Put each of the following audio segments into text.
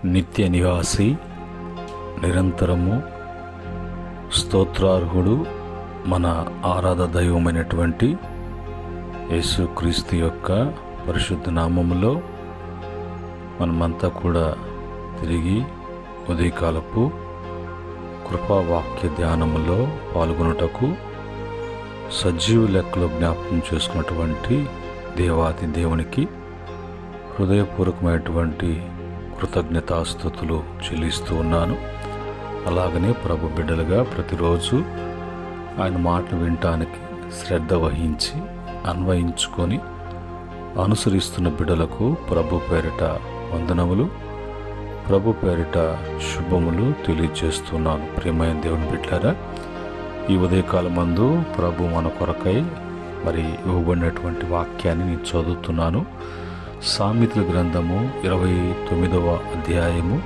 నిత్య నివాసి, నిరంతరము స్తోత్రార్హుడు, మన ఆరాధ దైవమైనటువంటి యేసుక్రీస్తు యొక్క పరిశుద్ధ నామములో మనమంతా కూడా తిరిగి ఉదయకాలపు కృపావాక్య ధ్యానములో పాల్గొనుటకు సజీవ లెక్కలో జ్ఞాపకం చేసుకున్నటువంటి దేవాది దేవునికి హృదయపూర్వకమైనటువంటి కృతజ్ఞతాస్తుతులు చెల్లిస్తూ ఉన్నాను. అలాగనే ప్రభు బిడ్డలుగా ప్రతిరోజు ఆయన మాటలు వినటానికి శ్రద్ధ వహించి అన్వయించుకొని అనుసరిస్తున్న బిడ్డలకు ప్రభు పేరిట వందనములు, ప్రభు పేరిట శుభములు తెలియజేస్తున్నాను. ప్రియమైన దేవుని బిడ్డలారా, ఈ ఉదయకాలమందు ప్రభు మన కొరకై ఇవ్వబడినటువంటి వాక్యాన్ని నేను చదువుతున్నాను. సామెతల గ్రంథము 29వ అధ్యాయము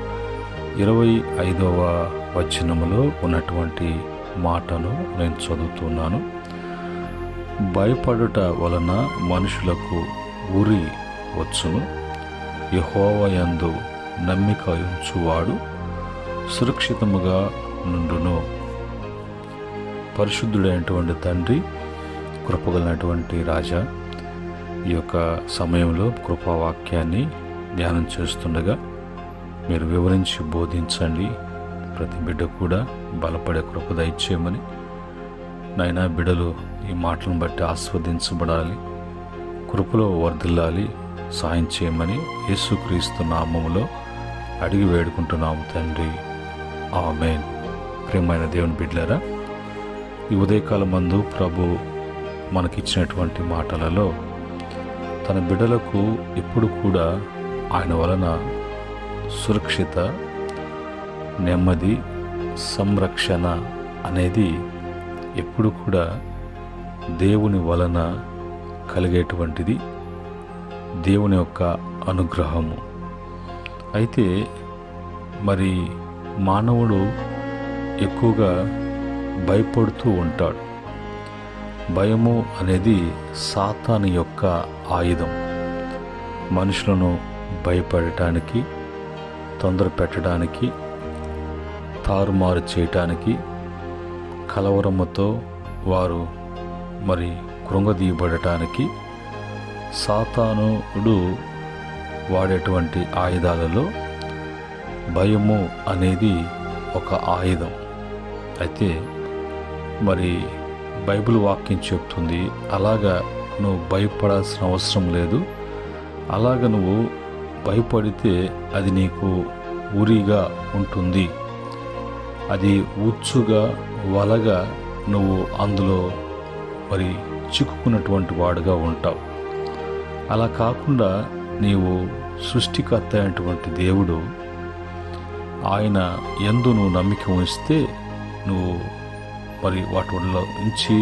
25వ వచనములో ఉన్నటువంటి మాటను నేను చదువుతున్నాను. భయపడుట వలన మనుషులకు ఉరి వచ్చును, యెహోవా యందు నమ్మిక ఉంచువాడు సురక్షితముగా నుండును. పరిశుద్ధుడైనటువంటి తండ్రి, కృపగలైనటువంటి రాజా, ఈ యొక్క సమయంలో కృపావాక్యాన్ని ధ్యానం చేస్తుండగా మీరు వివరించి బోధించండి. ప్రతి బిడ్డ కూడా బలపడే కృప దయచేయమని నాయనా, బిడ్డలు ఈ మాటలను బట్టి ఆస్వాదించబడాలి, కృపలో వర్ధిల్లాలి, సాయం చేయమని యేసుక్రీస్తు నామములో అడిగి వేడుకుంటున్నాము తండ్రి, ఆమేన్. ప్రియమైన దేవుని బిడ్డలారా, ఈ ఉదయకాలమందు ప్రభు మనకిచ్చినటువంటి మాటలలో తన బిడ్డలకు ఎప్పుడు కూడా ఆయన వలన సురక్షిత, నెమ్మది, సంరక్షణ అనేది ఎప్పుడు కూడా దేవుని వలన కలిగేటువంటిది, దేవుని యొక్క అనుగ్రహము. అయితే మానవుడు ఎక్కువగా భయపడుతూ ఉంటాడు. భయము అనేది సాతాను యొక్క ఆయుధం. మనుషులను భయపడటానికి, తొందర పెట్టడానికి, తారుమారు చేయటానికి, కలవరముతో వారు కృంగదీయబడటానికి సాతానుడు వాడేటువంటి ఆయుధాలలో భయము అనేది ఒక ఆయుధం. అయితే బైబిల్ వాక్యం చెప్తుంది, అలాగా నువ్వు భయపడాల్సిన అవసరం లేదు. అలాగ నువ్వు భయపడితే అది నీకు ఉరిగా ఉంటుంది, అది ఉచ్చుగా, వలగా నువ్వు అందులో చిక్కుకున్నటువంటి వాడుగా ఉంటావు. అలా కాకుండా నీవు సృష్టికర్త అయినటువంటి దేవుడు, ఆయన యందు నువ్వు నమ్మిక ఉంచితే నువ్వు వాటిలో నుంచి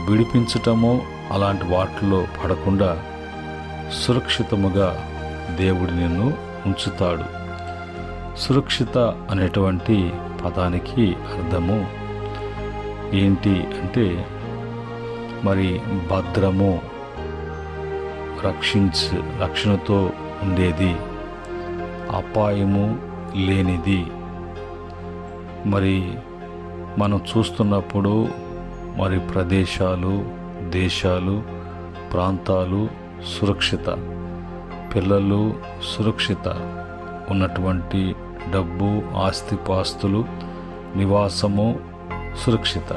విడిపించటమో అలాంటి వాటిలో పడకుండా సురక్షితముగా దేవుడు నిన్ను ఉంచుతాడు. సురక్షిత అనేటువంటి పదానికి అర్థము ఏంటి అంటే భద్రము, రక్షణతో ఉండేది, అపాయము లేనిది. మనం చూస్తున్నప్పుడు ప్రదేశాలు, దేశాలు, ప్రాంతాలు సురక్షిత, పిల్లలు సురక్షిత, ఉన్నటువంటి డబ్బు, ఆస్తిపాస్తులు, నివాసము సురక్షిత.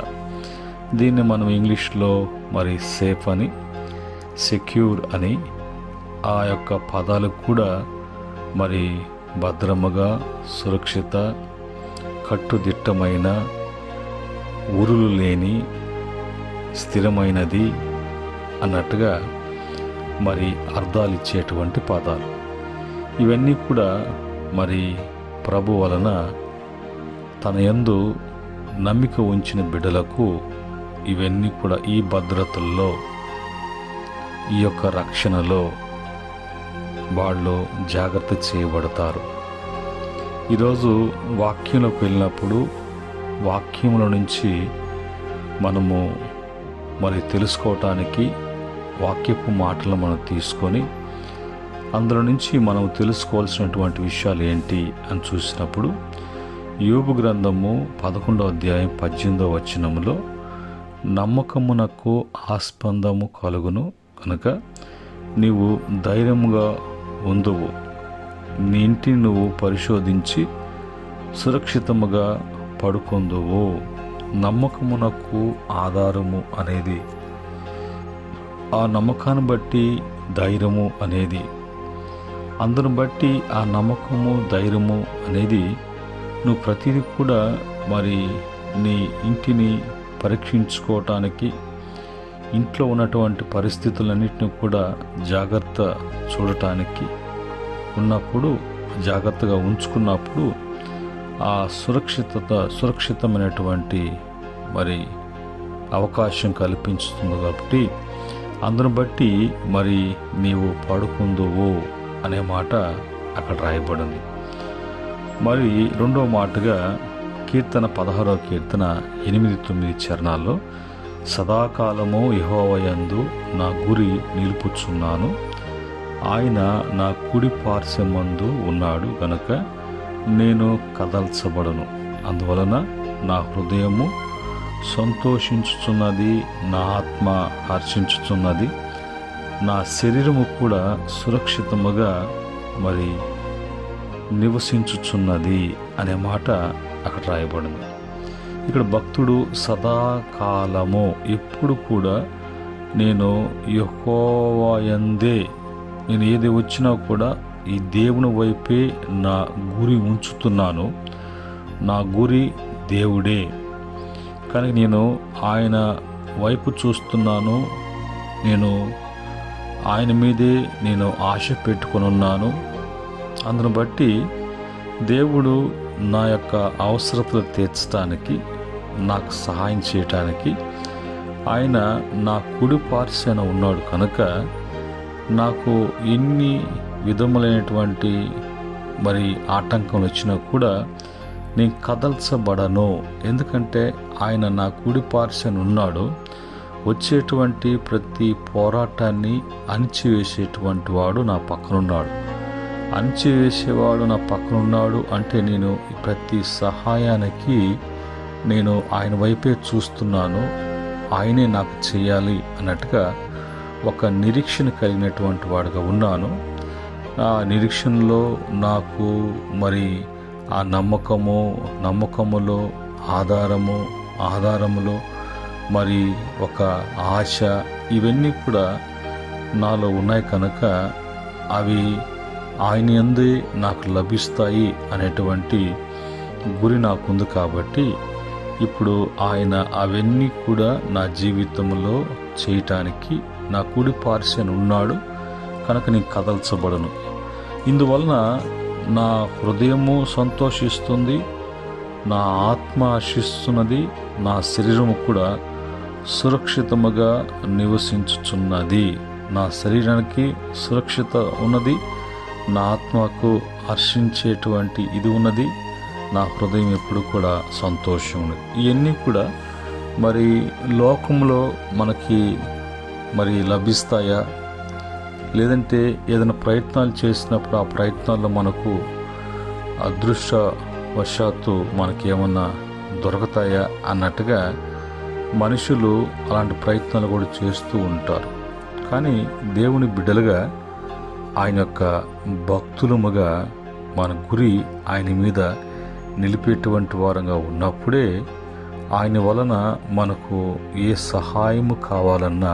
దీన్ని మనం ఇంగ్లీష్లో సేఫ్ అని, సెక్యూర్ అని, ఆ యొక్క పదాలు కూడా భద్రముగా, సురక్షిత, కట్టుదిట్టమైన, ఊరులు లేని, స్థిరమైనది అన్నట్టుగా అర్థాలు ఇచ్చేటువంటి పదాలు. ఇవన్నీ కూడా ప్రభు వలన తన యందు నమ్మిక ఉంచిన బిడ్డలకు ఇవన్నీ కూడా ఈ భద్రతల్లో, ఈ యొక్క రక్షణలో వాళ్ళు జాగ్రత్త చేయబడతారు. ఈరోజు వాక్యంలోకి వెళ్ళినప్పుడు వాక్యముల నుంచి మనము తెలుసుకోవటానికి వాక్యపు మాటలు మనం తీసుకొని అందులో నుంచి మనం తెలుసుకోవాల్సినటువంటి విషయాలు ఏంటి అని చూసినప్పుడు యోబు గ్రంథము 11వ అధ్యాయం 18వ వచనములో నమ్మకమునకు ఆస్పందము కలుగును కనుక నీవు ధైర్యముగా ఉందువు, నీ ఇంటిని నువ్వు పరిశోధించి సురక్షితముగా పడుకొందువు. నమ్మకమునకు ఆధారము అనేది, ఆ నమ్మకాన్ని బట్టి ధైర్యము అనేది, అందును బట్టి ఆ నమ్మకము ధైర్యము అనేది నువ్వు ప్రతిదీ కూడా మరి నీ ఇంటిని పరీక్షించుకోవటానికి, ఇంట్లో ఉన్నటువంటి పరిస్థితులన్నింటినీ కూడా జాగ్రత్త చూడటానికి ఉన్నప్పుడు, జాగ్రత్తగా ఉంచుకున్నప్పుడు ఆ సురక్షితమైనటువంటి మరి అవకాశం కల్పించుతుంది. కాబట్టి అందును బట్టి మరి నీవు పడుకుందువు అనే మాట అక్కడ రాయబడింది. మరి రెండవ మాటగా కీర్తన 16వ కీర్తన 8-9 చరణాల్లో సదాకాలము యెహోవా యందు నా గురి నిలుపుచున్నాను, ఆయన నా కుడి పార్శ్వమందు ఉన్నాడు గనుక నేను కదల్చబడను. అందువలన నా హృదయము సంతోషించుచున్నది, నా ఆత్మ హర్షించుచున్నది, నా శరీరము కూడా సురక్షితముగా మరి నివసించుచున్నది అనే మాట అక్కడ రాయబడింది. ఇక్కడ భక్తుడు సదాకాలము, ఎప్పుడు కూడా నేను యెహోవా యందే, నేను ఏది వచ్చినా కూడా ఈ దేవుని వైపే నా గురి ఉంచుతున్నాను, నా గురి దేవుడే. కానీ నేను ఆయన వైపు చూస్తున్నాను, నేను ఆయన మీదే నేను ఆశ పెట్టుకొని ఉన్నాను. అందును బట్టి దేవుడు నా యొక్క అవసరతలు తీర్చడానికి, నాకు సహాయం చేయటానికి ఆయన నా కుడి పార్శ్వన ఉన్నాడు కనుక నాకు ఎన్ని విధములైనటువంటి మరి ఆటంకం వచ్చినా కూడా నేను కదల్చబడను. ఎందుకంటే ఆయన నా కుడి పార్శ్వన ఉన్నాడు. వచ్చేటువంటి ప్రతి పోరాటాన్ని అణిచివేసేటువంటి వాడు నా పక్కనున్నాడు. అణిచివేసేవాడు నా పక్కనున్నాడు అంటే నేను ప్రతి సహాయానికి నేను ఆయన వైపే చూస్తున్నాను, ఆయనే నాకు చేయాలి అన్నట్టుగా ఒక నిరీక్షణ కలిగినటువంటి వాడుగా ఉన్నాను. ఆ నిరీక్షణలో నాకు మరి ఆ నమ్మకములో ఆధారములో మరి ఒక ఆశ, ఇవన్నీ కూడా నాలో ఉన్నాయి కనుక అవి ఆయన యందే నాకు లభిస్తాయి అనేటువంటి గురి నాకుంది. కాబట్టి ఇప్పుడు ఆయన అవన్నీ కూడా నా జీవితంలో చేయటానికి నా కుడి పార్శ్వన ఉన్నాడు కనుక నేను కదల్చబడను. ఇందువలన నా హృదయము సంతోషిస్తుంది, నా ఆత్మ హర్షిస్తున్నది, నా శరీరము కూడా సురక్షితముగా నివసించుచున్నది. నా శరీరానికి సురక్షిత ఉన్నది, నా ఆత్మకు హర్షించేటువంటి ఇది ఉన్నది, నా హృదయం ఎప్పుడు కూడా సంతోషం ఉన్నది. ఇవన్నీ కూడా మరి లోకంలో మనకి మరి లభిస్తాయా, లేదంటే ఏదైనా ప్రయత్నాలు చేసినప్పుడు ఆ ప్రయత్నాల్లో మనకు అదృష్టవశాత్తు మనకి ఏమన్నా దొరుకుతాయా అన్నట్టుగా మనుషులు అలాంటి ప్రయత్నాలు కూడా చేస్తూ ఉంటారు. కానీ దేవుని బిడ్డలుగా, ఆయన యొక్క భక్తులముగా మన గురి ఆయన మీద నిలిపేటువంటి వారంగా ఉన్నప్పుడే ఆయన వలన మనకు ఏ సహాయము కావాలన్నా,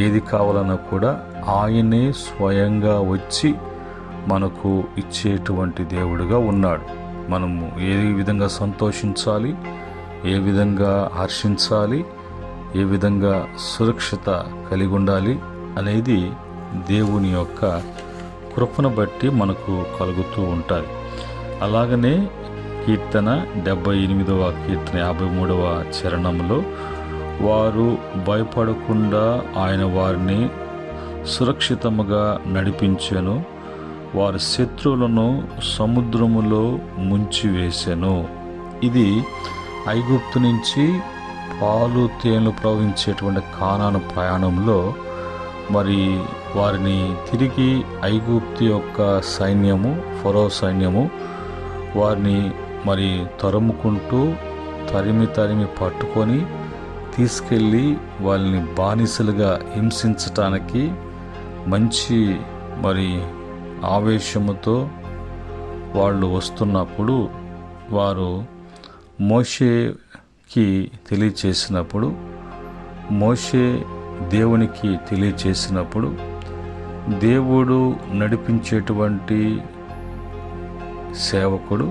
ఏది కావాలన్నా కూడా ఆయనే స్వయంగా వచ్చి మనకు ఇచ్చేటువంటి దేవుడుగా ఉన్నాడు. మనము ఏ విధంగా సంతోషించాలి, ఏ విధంగా హర్షించాలి, ఏ విధంగా సురక్షిత కలిగి ఉండాలి అనేది దేవుని యొక్క కృపను బట్టి మనకు కలుగుతూ ఉంటాయి. అలాగనే కీర్తన 78వ కీర్తన 53వ చరణంలో వారు భయపడకుండా ఆయన వారిని సురక్షితముగా నడిపించెను, వారి శత్రువులను సముద్రములో ముంచివేసెను. ఇది ఐగుప్తు నుంచి పాలు తేనెలు ప్రవహించేటువంటి కానాను ప్రయాణంలో మరి వారిని తిరిగి ఐగుప్తు యొక్క సైన్యము, ఫరో సైన్యము వారిని మరి తరుముకుంటూ తరిమి పట్టుకొని తీసుకెళ్ళి వాళ్ళని బానిసలుగా హింసించటానికి మంచి మరి ఆవేశముతో వాళ్ళు వస్తున్నప్పుడు వారు మోషేకి తెలియచేసినప్పుడు, మోషే దేవునికి తెలియచేసినప్పుడు దేవుడు నడిపించేటువంటి సేవకుడు,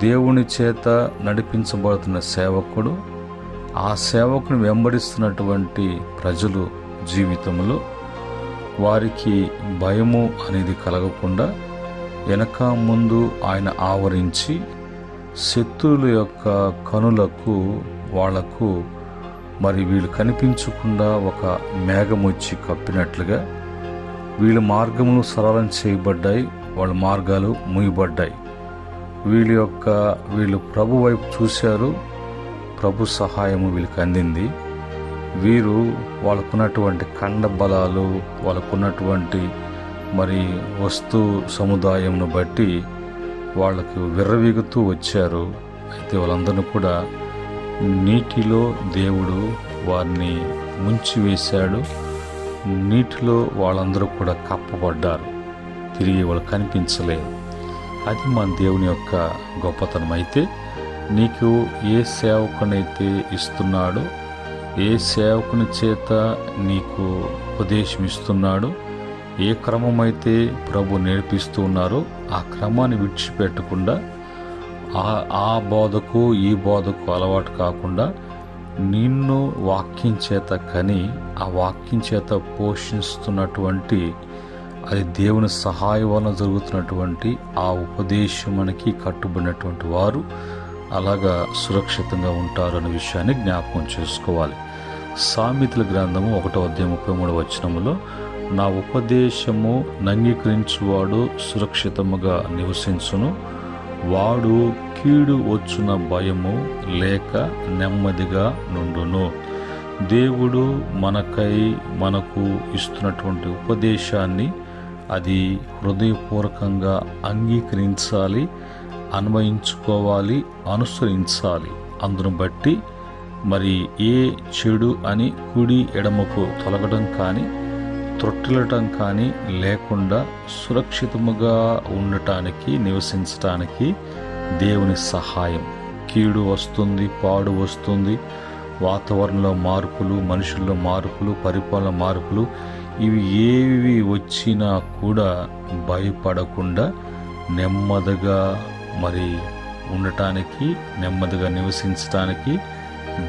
దేవుని చేత నడిపించబడుతున్న సేవకుడు, ఆ సేవకుని వెంబడిస్తున్నటువంటి ప్రజలు జీవితంలో వారికి భయము అనేది కలగకుండా వెనక ముందు ఆయన ఆవరించి శత్రువుల యొక్క కనులకు వాళ్లకు మరి వీళ్ళు కనిపించకుండా ఒక మేఘం వచ్చి కప్పినట్లుగా వీళ్ళ మార్గములు సరళం చేయబడ్డాయి, వాళ్ళ మార్గాలు మూయబడ్డాయి. వీళ్ళు ప్రభు వైపు చూశారు, ప్రభు సహాయము వీళ్ళకి అందింది. వీరు వాళ్ళకున్నటువంటి కండ బలాలు, వాళ్ళకున్నటువంటి మరి వస్తు సముదాయంను బట్టి వాళ్ళకు విర్రవీగుతూ వచ్చారు. అయితే వాళ్ళందరినీ కూడా నీటిలో దేవుడు వారిని ముంచివేశాడు. నీటిలో వాళ్ళందరూ కూడా కప్పబడ్డారు, తిరిగి వాళ్ళు కనిపించలేదు. అది మన దేవుని యొక్క గొప్పతనం. అయితే నీకు ఏ సేవకునైతే ఇస్తున్నాడో, ఏ సేవకుని చేత నీకు ఉపదేశం ఇస్తున్నాడో, ఏ క్రమమైతే ప్రభు నేర్పిస్తూ ఉన్నారో ఆ క్రమాన్ని విడిచిపెట్టకుండా ఆ బోధకు ఈ బోధకు అలవాటు కాకుండా నిన్ను వాక్యం చేత కని ఆ వాక్యం చేత పోషిస్తున్నటువంటి, అది దేవుని సహాయం వలన జరుగుతున్నటువంటి ఆ ఉపదేశమునికి కట్టుబడినటువంటి వారు అలాగా సురక్షితంగా ఉంటారు అనే విషయాన్ని జ్ఞాపకం చేసుకోవాలి. సామెతల గ్రంథము 1:33 నా ఉపదేశము నంగీకరించువాడు సురక్షితముగా నివసించును, వాడు కీడు వచ్చున భయము లేక నెమ్మదిగా నుండును. దేవుడు మనకు ఇస్తున్నటువంటి ఉపదేశాన్ని అది హృదయపూర్వకంగా అంగీకరించాలి, అన్వయించుకోవాలి, అనుసరించాలి. అందును బట్టి మరి ఏ చెడు అని కుడి ఎడమకు తొలగడం కానీ త్రొట్టిల్లటం కానీ లేకుండా సురక్షితముగా ఉండటానికి, నివసించటానికి దేవుని సహాయం. కీడు వస్తుంది, పాడు వస్తుంది, వాతావరణంలో మార్పులు, మనుషుల్లో మార్పులు, పరిపాలన మార్పులు, ఇవి ఏవి వచ్చినా కూడా భయపడకుండా నెమ్మదిగా మరి ఉండటానికి, నెమ్మదిగా నివసించటానికి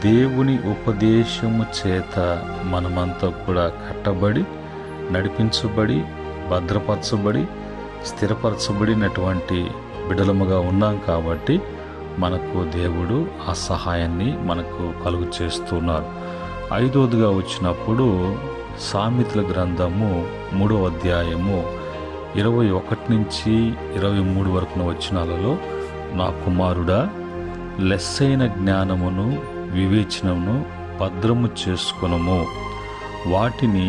దేవుని ఉపదేశము చేత మనమంతా కూడా కట్టబడి, నడిపించబడి, భద్రపరచబడి, స్థిరపరచబడినటువంటి బిడలముగా ఉన్నాం. కాబట్టి మనకు దేవుడు ఆ సహాయాన్ని మనకు కలుగు చేస్తున్నారు. 5వదిగా వచ్చినప్పుడు సామెతల గ్రంథము 3:21-23 వరకున వచనాలలో, నా కుమారుడా, లెస్సైన జ్ఞానమును వివేచనమును భద్రము చేసుకొనుము, వాటిని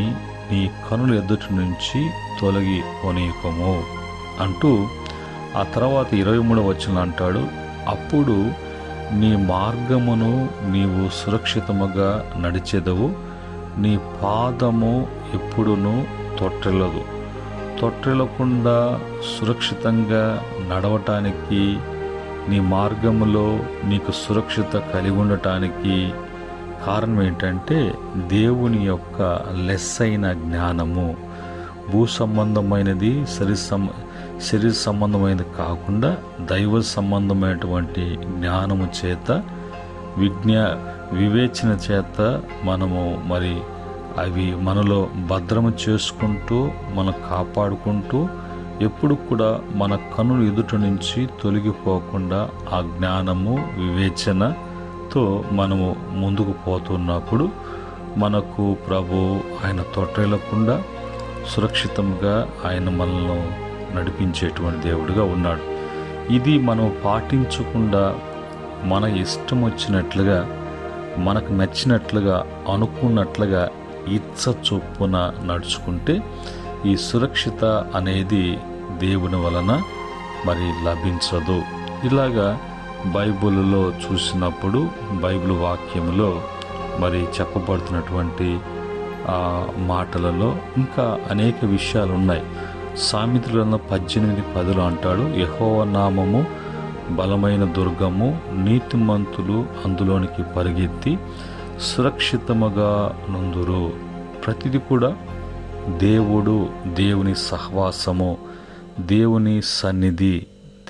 నీ కనుల ఎదుటి నుంచి తొలగి పోనీయకము అంటూ ఆ తర్వాత 23వ వచనం అంటాడు, అప్పుడు నీ మార్గమును నీవు సురక్షితముగా నడిచెదవు, నీ పాదము ఎప్పుడునూ తొట్టిల్లకుండా సురక్షితంగా నడవటానికి, నీ మార్గములో నీకు సురక్షిత కలిగి ఉండటానికి కారణం ఏంటంటే దేవుని యొక్క లెస్సైన జ్ఞానము. భూ సంబంధమైనది, శరీర సంబంధమైనది కాకుండా దైవ సంబంధమైనటువంటి జ్ఞానము చేత, వివేచన చేత మనము మరి అవి మనలో భద్రము చేసుకుంటూ, మనం కాపాడుకుంటూ, ఎప్పుడు కూడా మన కనుల ఎదుట నుంచి తొలగిపోకుండా ఆ జ్ఞానము, వివేచనతో మనము ముందుకు పోతున్నప్పుడు మనకు ప్రభు ఆయన తొట్టిల్లకుండా సురక్షితంగా ఆయన మనల్ని నడిపించేటువంటి దేవుడిగా ఉన్నాడు. ఇది మనం పాటించకుండా మన ఇష్టం వచ్చినట్లుగా, మనకు నచ్చినట్లుగా, అనుకున్నట్లుగా ఇచ్చ చొప్పున నడుచుకుంటే ఈ సురక్షిత అనేది దేవుని వలన మరి లభించదు. ఇలాగా బైబిల్లో చూసినప్పుడు బైబిల్ వాక్యంలో మరి చెప్పబడుతున్నటువంటి మాటలలో ఇంకా అనేక విషయాలు ఉన్నాయి. సామెతల 18:10 అంటాడు, యెహోవా నామము బలమైన దుర్గము, నీతిమంతులు అందులోనికి పరిగెత్తి సురక్షితముగా నుందురు. ప్రతిది కూడా దేవుడు, దేవుని సహవాసము, దేవుని సన్నిధి,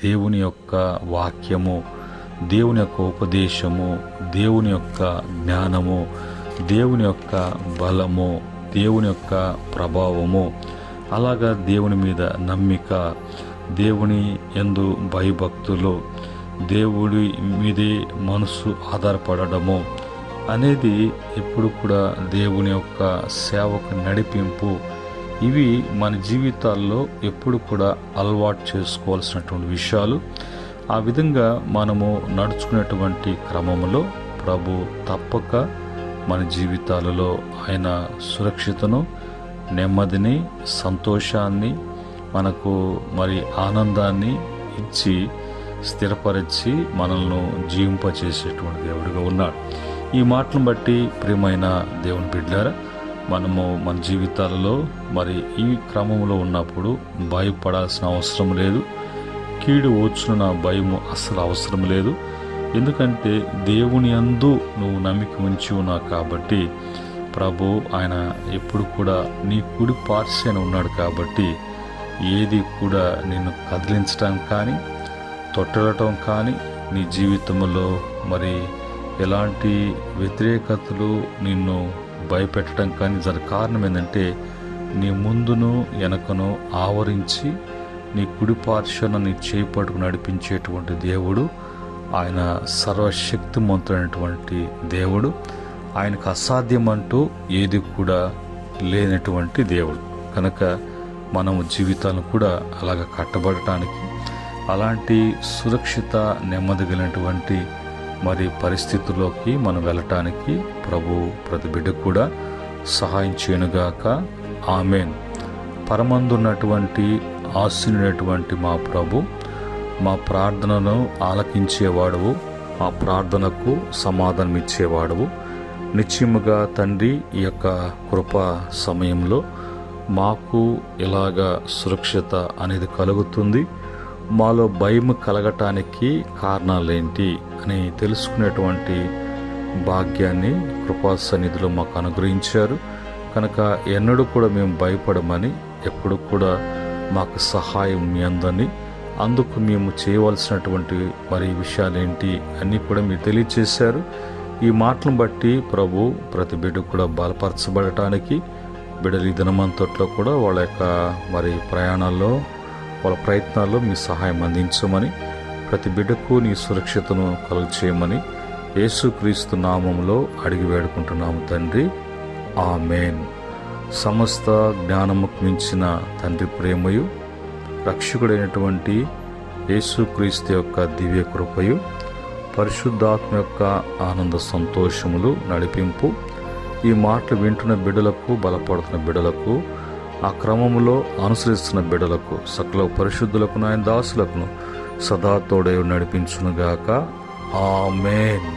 దేవుని యొక్క వాక్యము, దేవుని యొక్క ఉపదేశము, దేవుని యొక్క జ్ఞానము, దేవుని యొక్క బలము, దేవుని యొక్క ప్రభావము, అలాగా దేవుని మీద నమ్మిక, దేవుని యందు భయభక్తులు, దేవుడి మీదే మనసు ఆధారపడము అనేది ఎప్పుడు కూడా దేవుని యొక్క సేవకు నడిపింపు. ఇవి మన జీవితాల్లో ఎప్పుడు కూడా అలవాటు చేసుకోవాల్సినటువంటి విషయాలు. ఆ విధంగా మనము నడుచుకునేటువంటి క్రమంలో ప్రభు తప్పక మన జీవితాలలో ఆయన సురక్షితను, నెమ్మదిని, సంతోషాన్ని, మనకు మరి ఆనందాన్ని ఇచ్చి స్థిరపరిచి మనల్ని జీవింపచేసేటువంటి దేవుడిగా ఉన్నాడు. ఈ మాటలను బట్టి ప్రియమైన దేవుని బిడ్డలారా, మనము మన జీవితాలలో మరి ఈ క్రమంలో ఉన్నప్పుడు భయపడాల్సిన అవసరం లేదు. కీడు వచ్చున భయము అస్సలు అవసరం లేదు. ఎందుకంటే దేవుని యందు నువ్వు నమ్మిక ఉంచి ఉన్నావు కాబట్టి ప్రభు ఆయన ఎప్పుడు కూడా నీ కుడి పార్శ్వన ఉన్నాడు కాబట్టి ఏది కూడా నిన్ను కదిలించడం కానీ, తొట్టడం కానీ, నీ జీవితంలో మరి ఎలాంటి వ్యతిరేకతలు నిన్ను భయపెట్టడం కానీ దానికి కారణం ఏంటంటే నీ ముందును వెనకను ఆవరించి నీ కుడి పార్శ్వన నీ చేపట్టుకు నడిపించేటువంటి దేవుడు. ఆయన సర్వశక్తిమంతుడైనటువంటి దేవుడు. ఆయనకు అసాధ్యం అంటూ ఏది కూడా లేనటువంటి దేవుడు. కనుక మనము జీవితాలను కూడా అలాగ కట్టబడటానికి, అలాంటి సురక్షిత నెమ్మది కలిగినటువంటి మరి పరిస్థితుల్లోకి మనం వెళ్ళటానికి ప్రభు ప్రతి బిడ్డ కూడా సహాయం చేయనుగాక. ఆమేన్. పరమందున్నటువంటి ఆశీనుడైనటువంటి మా ప్రభు, మా ప్రార్థనను ఆలకించేవాడువు, మా ప్రార్థనకు సమాధానం ఇచ్చేవాడువు. నిశ్చయముగా తండ్రి, ఈ యొక్క కృపా సమయంలో మాకు ఇలాగా సురక్షిత అనేది కలుగుతుంది, మాలో భయం కలగటానికి కారణాలేంటి అని తెలుసుకునేటువంటి భాగ్యాన్ని కృపా సన్నిధిలో మాకు అనుగ్రహించారు. కనుక ఎన్నడూ కూడా మేము భయపడమని, ఎప్పుడు కూడా మాకు సహాయం మీ అందని, అందుకు మేము చేయవలసినటువంటి మరి విషయాలేంటి అన్నీ కూడా మీరు తెలియచేశారు. ఈ మాటలను బట్టి ప్రభు ప్రతి బిడ్డ కూడా బలపరచబడటానికి, బిడ్డలు ఈ దినమంతట్లో కూడా వాళ్ళ యొక్క మరి ప్రయాణాల్లో, వాళ్ళ ప్రయత్నాల్లో మీ సహాయం అందించమని, ప్రతి బిడ్డకు నీ సురక్షితను కలుగు చేయమని యేసుక్రీస్తు నామంలో అడిగి వేడుకుంటున్నాము తండ్రి. ఆమేన్. సమస్త జ్ఞానముకు మించిన తండ్రి ప్రేమయు, రక్షకుడైనటువంటి యేసుక్రీస్తు యొక్క దివ్య కృపయు, పరిశుద్ధాత్మ యొక్క ఆనంద సంతోషములు నడిపింపు ఈ మాటలు వింటున్న బిడ్డలకు, బలపడుతున్న బిడ్డలకు, ఆ క్రమములో అనుసరిస్తున్న బిడ్డలకు, సకల పరిశుద్ధులకు, ఆయన దాసులకు సదా తోడై నడిపించునుగాక. ఆమేన్.